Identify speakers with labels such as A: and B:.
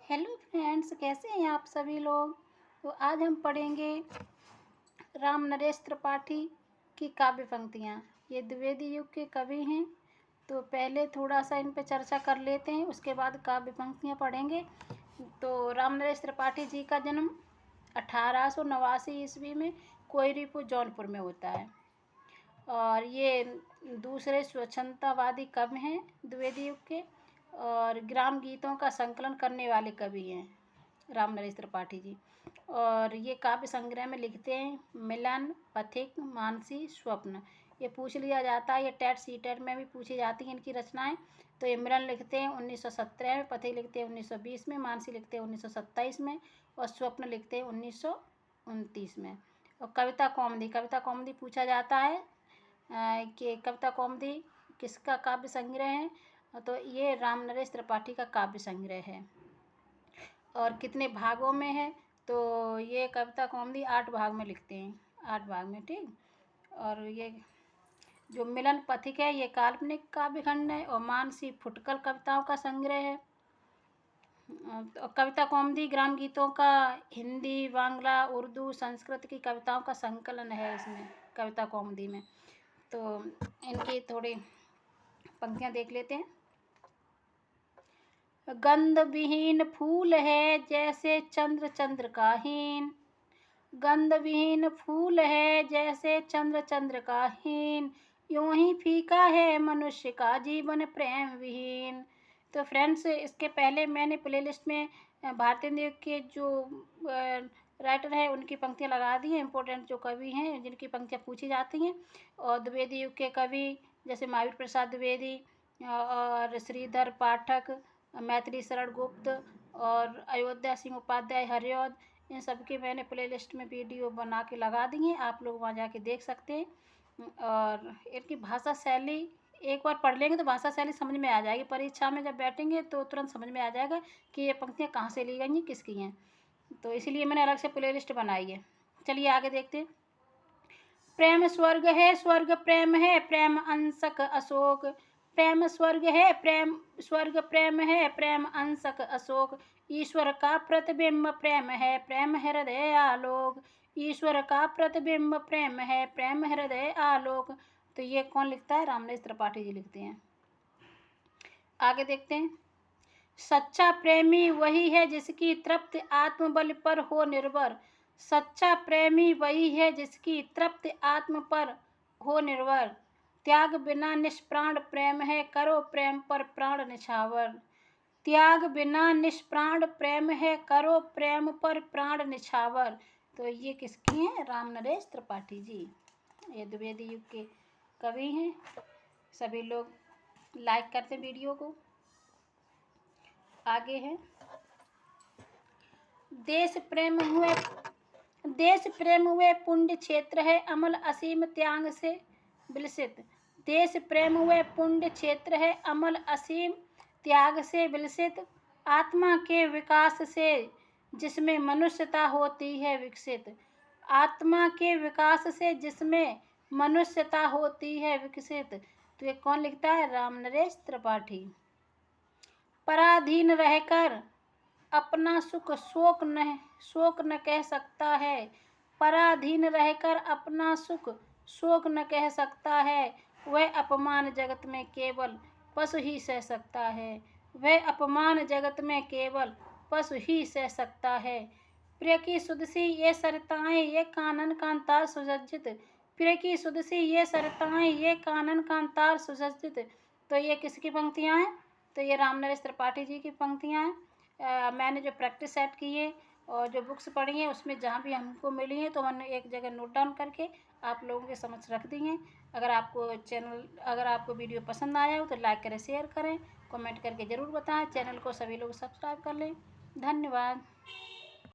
A: Hello friends, कैसे हैं आप सभी लोग। तो आज हम पढ़ेंगे राम नरेश त्रिपाठी की काव्य पंक्तियाँ। ये द्विवेदी युग के कवि हैं। तो पहले थोड़ा सा इन पे चर्चा कर लेते हैं, उसके बाद काव्य पंक्तियाँ पढ़ेंगे। तो राम नरेश त्रिपाठी जी का जन्म 1889 ईस्वी में कोयरीपुर जौनपुर में होता है और ये दूसरे स्वच्छंदतावादी कवि हैं द्विवेदी युग के, और ग्राम गीतों का संकलन करने वाले कवि हैं राम नरेश त्रिपाठी जी। और ये काव्य संग्रह में लिखते हैं मिलन, पथिक, मानसी, स्वप्न। ये पूछ लिया जाता है, ये टेट सीटेट में भी पूछी जाती हैं इनकी रचनाएं। तो ये मिलन लिखते हैं 1917 में, पथिक लिखते हैं 1920 में, मानसी लिखते हैं 1927 में और स्वप्न लिखते हैं 1929 में। और कविता कौमुदी पूछा जाता है कि कविता कौमुदी किसका काव्य संग्रह है। तो ये राम नरेश त्रिपाठी का काव्य संग्रह है। और कितने भागों में है, तो ये कविता कौमुदी 8 भाग में लिखते हैं, 8 भाग में, ठीक। और ये जो मिलन पथिक है ये काल्पनिक काव्य खंड है और मानसी फुटकल कविताओं का संग्रह है। और कविता कौमुदी ग्राम गीतों का हिंदी, बांग्ला, उर्दू, संस्कृत की कविताओं का संकलन है इसमें, कविता कौमुदी में। तो इनकी थोड़ी पंक्तियाँ देख लेते हैं। गंध विहीन फूल है जैसे चंद्र चंद्र का हीन, गंध विहीन फूल है जैसे चंद्र चंद्र का हीन, यूं ही फीका है मनुष्य का जीवन प्रेम विहीन। तो फ्रेंड्स, इसके पहले मैंने प्लेलिस्ट में भारतीय युग के जो राइटर हैं उनकी पंक्तियाँ लगा दी हैं, इम्पोर्टेंट जो कवि हैं जिनकी पंक्तियाँ पूछी जाती हैं। और द्विवेदी युग के कवि जैसे महावीर प्रसाद द्विवेदी और श्रीधर पाठक, मैथिली शरण गुप्त और अयोध्या सिंह उपाध्याय हरिऔध, इन सब की मैंने प्लेलिस्ट में वीडियो बना के लगा दी हैं, आप लोग वहाँ जाके देख सकते हैं। और इनकी भाषा शैली एक बार पढ़ लेंगे तो भाषा शैली समझ में आ जाएगी, परीक्षा में जब बैठेंगे तो तुरंत समझ में आ जाएगा कि ये पंक्तियाँ कहाँ से ली गई हैं, किसकी हैं। तो इसीलिए मैंने अलग से प्लेलिस्ट बनाई है। चलिए आगे देखते हैं। प्रेम स्वर्ग है, स्वर्ग प्रेम है, प्रेम अंशक अशोक, प्रेम स्वर्ग है, प्रेम स्वर्ग प्रेम है, प्रेम अंशक अशोक, ईश्वर का प्रतिबिंब प्रेम है, प्रेम हृदय आलोक, ईश्वर का प्रतिबिंब प्रेम है, प्रेम हृदय आलोक। तो ये कौन लिखता है? राम नरेश त्रिपाठी जी लिखते हैं। आगे देखते हैं। सच्चा प्रेमी वही है जिसकी तृप्ति आत्मबल पर हो निर्भर, सच्चा प्रेमी वही है जिसकी तृप्ति आत्म पर हो निर्भर, त्याग बिना निष्प्राण प्रेम है, करो प्रेम पर प्राण निछावर, त्याग बिना निष्प्राण प्रेम है, करो प्रेम पर प्राण निछावर। तो ये किसकी हैं? राम नरेश त्रिपाठी जी, ये द्विवेदी युग के कवि हैं। सभी लोग लाइक करते वीडियो को। आगे है। देश प्रेम हुए पुण्य क्षेत्र है, अमल असीम त्याग से विलसित, देश प्रेम हुए पुण्य क्षेत्र है, अमल असीम त्याग से विलसित, आत्मा के विकास से जिसमें मनुष्यता होती है विकसित, आत्मा के विकास से जिसमें मनुष्यता होती है विकसित। तो ये कौन लिखता है? राम नरेश त्रिपाठी। पराधीन रहकर अपना सुख शोक न कह सकता है, पराधीन रहकर अपना सुख शोक न कह सकता है, वह अपमान जगत में केवल पशु ही सह सकता है, वह अपमान जगत में केवल पशु ही सह सकता है। प्रिय की सुदसी ये सरिताएं ये कानन कांतार सुसज्जित, प्रिय की सुदसी ये सरिताएं ये कानन कांतार सुसज्जित। तो ये किसकी पंक्तियाँ हैं? तो ये राम नरेश त्रिपाठी जी की पंक्तियाँ हैं। मैंने जो प्रैक्टिस सेट की है और जो बुक्स पढ़ी हैं उसमें जहाँ भी हमको मिली हैं तो मैंने एक जगह नोट डाउन करके आप लोगों के समक्ष रख दी हैं। अगर आपको वीडियो पसंद आया हो तो लाइक करें, शेयर करें, कमेंट करके ज़रूर बताएं। चैनल को सभी लोग सब्सक्राइब कर लें। धन्यवाद।